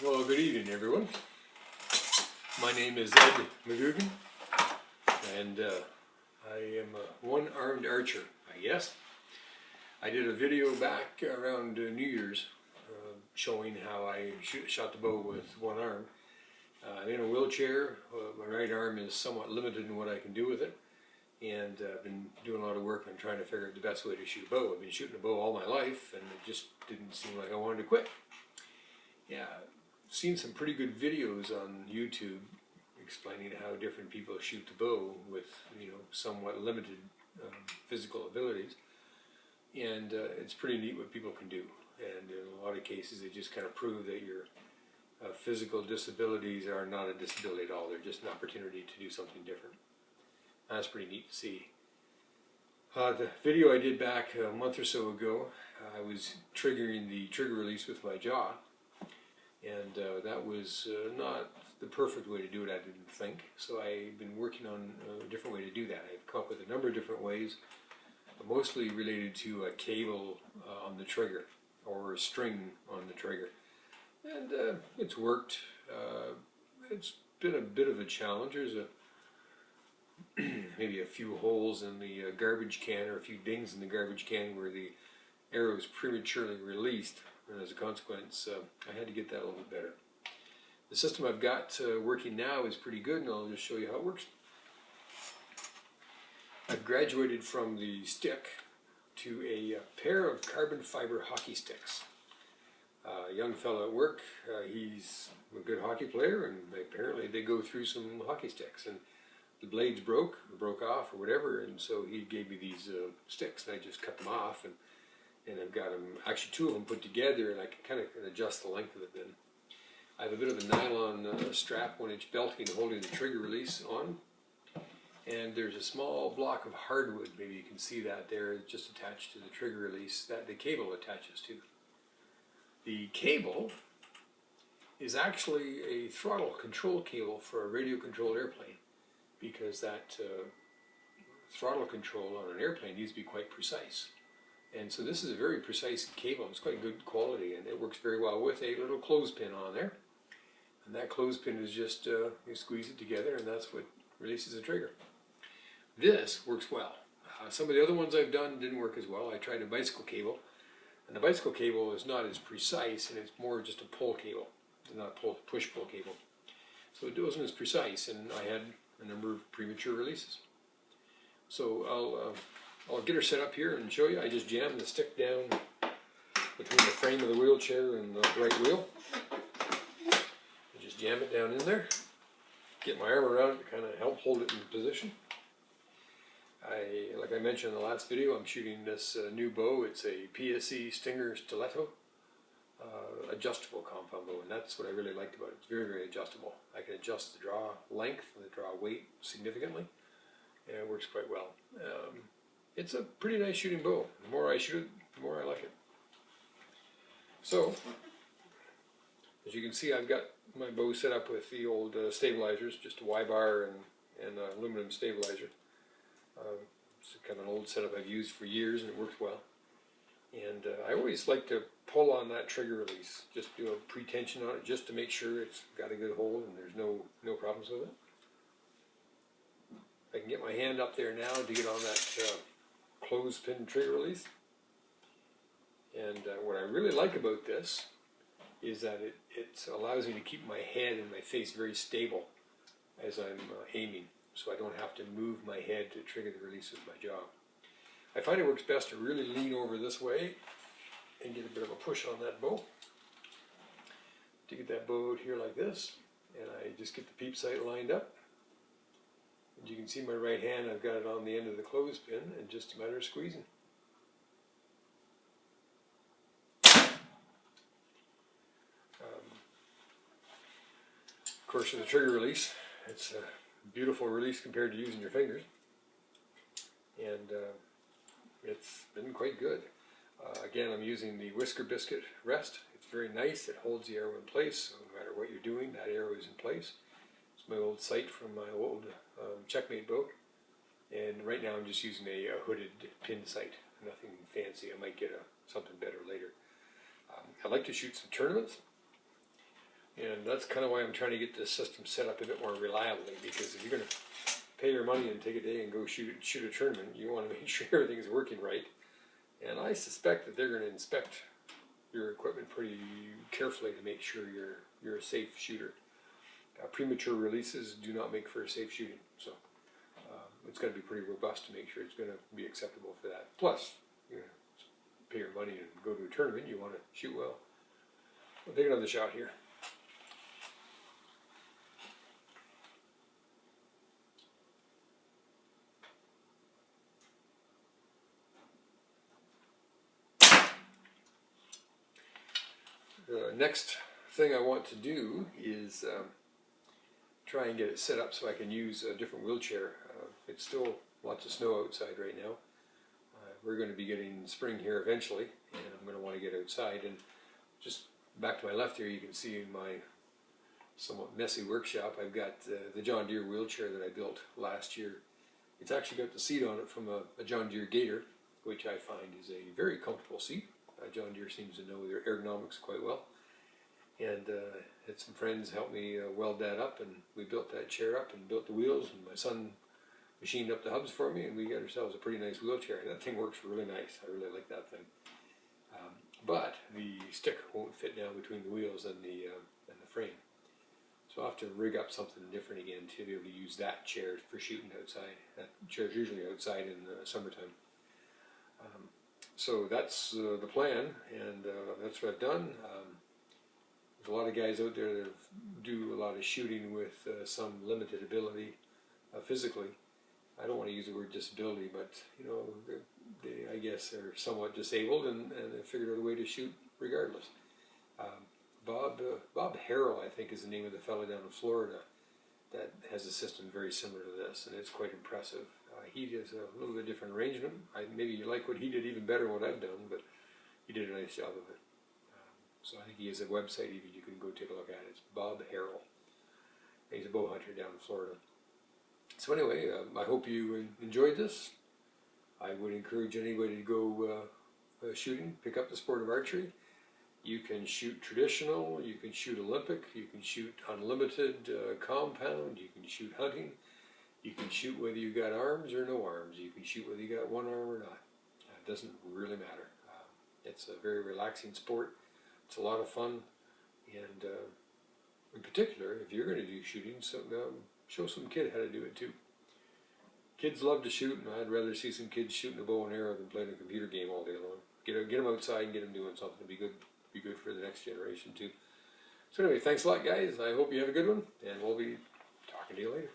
Well, good evening, everyone. My name is Ed McGugan, and I am one armed archer, I guess. I did a video back around New Year's showing how I shot the bow with one arm. I'm in a wheelchair. My right arm is somewhat limited in what I can do with it, and I've been doing a lot of work on trying to figure out the best way to shoot a bow. I've been shooting a bow all my life, and it just didn't seem like I wanted to quit. Yeah, I've seen some pretty good videos on YouTube explaining how different people shoot the bow with, somewhat limited physical abilities, and it's pretty neat what people can do. And in a lot of cases, they just kind of prove that your physical disabilities are not a disability at all. They're just an opportunity to do something different. That's pretty neat to see. The video I did back a month or so ago, I was triggering the trigger release with my jaw, and that was not the perfect way to do it, I didn't think. So I've been working on a different way to do that. I've come up with a number of different ways, mostly related to a cable on the trigger or a string on the trigger. And it's worked. It's been a bit of a challenge. There's maybe a few holes in the garbage can, or a few dings in the garbage can where the arrow is prematurely released, and as a consequence I had to get that a little bit better. The system I've got working now is pretty good, and I'll just show you how it works. I've graduated from the stick to a pair of carbon fiber hockey sticks. A young fellow at work, he's a good hockey player, and apparently they go through some hockey sticks, and the blades broke off or whatever, and so he gave me these sticks, and I just cut them off, and I've got them, actually two of them put together, and I can kind of adjust the length of it then. I have a bit of a nylon strap, 1-inch belting holding the trigger release on, and there's a small block of hardwood, maybe you can see that there, just attached to the trigger release that the cable attaches to. The cable is actually a throttle control cable for a radio-controlled airplane, because that throttle control on an airplane needs to be quite precise. And so this is a very precise cable. It's quite good quality, and it works very well with a little clothespin on there. And that clothespin is just, you squeeze it together, and that's what releases the trigger. This works well. Some of the other ones I've done didn't work as well. I tried a bicycle cable, and the bicycle cable is not as precise, and it's more just a pull cable. It's not a push-pull cable. So it wasn't as precise, and I had a number of premature releases. So I'll get her set up here and show you. I just jammed the stick down between the frame of the wheelchair and the right wheel. I just jam it down in there, get my arm around it to kind of help hold it in position. Like I mentioned in the last video, I'm shooting this new bow. It's a PSE Stinger Stiletto adjustable compound bow, and that's what I really liked about it. It's very, very adjustable. I can adjust the draw length and the draw weight significantly, and it works quite well. It's a pretty nice shooting bow. The more I shoot it, the more I like it. So, as you can see, I've got my bow set up with the old stabilizers, just a Y-bar and an aluminum stabilizer. It's kind of an old setup I've used for years, and it works well. And I always like to pull on that trigger release, just do a pre-tension on it, just to make sure it's got a good hold and there's no problems with it. I can get my hand up there now to get on that clothespin trigger release. And what I really like about this is that it allows me to keep my head and my face very stable as I'm aiming, so I don't have to move my head to trigger the release with my jaw. I find it works best to really lean over this way and get a bit of a push on that bow. To get that bow out here like this, and I just get the peep sight lined up. And you can see my right hand, I've got it on the end of the clothespin, and just a matter of squeezing. Of course, with the trigger release, it's a beautiful release compared to using your fingers, and it's been quite good. Again, I'm using the Whisker Biscuit rest. It's very nice. It holds the arrow in place, so no matter what you're doing, that arrow is in place. It's my old sight from my old checkmate bow, and right now I'm just using a hooded pin sight. Nothing fancy. I might get something better later. I like to shoot some tournaments. And that's kind of why I'm trying to get this system set up a bit more reliably, because if you're going to pay your money and take a day and go shoot a tournament, you want to make sure everything's working right. And I suspect that they're going to inspect your equipment pretty carefully to make sure you're a safe shooter. Premature releases do not make for safe shooting, so it's got to be pretty robust to make sure it's going to be acceptable for that. Plus, you know, pay your money and go to a tournament, you want to shoot well. I'll take another shot here. The next thing I want to do is try and get it set up so I can use a different wheelchair. It's still lots of snow outside right now. We're going to be getting spring here eventually, and I'm going to want to get outside. And just back to my left here, you can see in my somewhat messy workshop, I've got the John Deere wheelchair that I built last year. It's actually got the seat on it from a John Deere Gator, which I find is a very comfortable seat. John Deere seems to know their ergonomics quite well. And had some friends help me weld that up, and we built that chair up and built the wheels, and my son machined up the hubs for me, and we got ourselves a pretty nice wheelchair. That thing works really nice. I really like that thing. But the stick won't fit down between the wheels and the frame. So I'll have to rig up something different again to be able to use that chair for shooting outside. That chair's usually outside in the summertime. So that's the plan, and that's what I've done. There's a lot of guys out there that do a lot of shooting with some limited ability physically. I don't want to use the word disability, but you know, they I guess are somewhat disabled, and they figured out a way to shoot regardless. Bob Harrell, I think, is the name of the fellow down in Florida that has a system very similar to this, and it's quite impressive. He does a little bit different arrangement. Maybe you like what he did even better than what I've done, but he did a nice job of it. So I think he has a website even you can go take a look at it. It's Bob Harrell. He's a bow hunter down in Florida. So anyway, I hope you enjoyed this. I would encourage anybody to go shooting, pick up the sport of archery. You can shoot traditional, you can shoot Olympic, you can shoot unlimited compound, you can shoot hunting, you can shoot whether you got arms or no arms, you can shoot whether you got one arm or not. It doesn't really matter. It's a very relaxing sport. It's a lot of fun, and in particular, if you're going to do shooting, show some kid how to do it too. Kids love to shoot, and I'd rather see some kids shooting a bow and arrow than playing a computer game all day long. Get them outside and get them doing something. Be good for the next generation too. So anyway, thanks a lot, guys. I hope you have a good one, and we'll be talking to you later.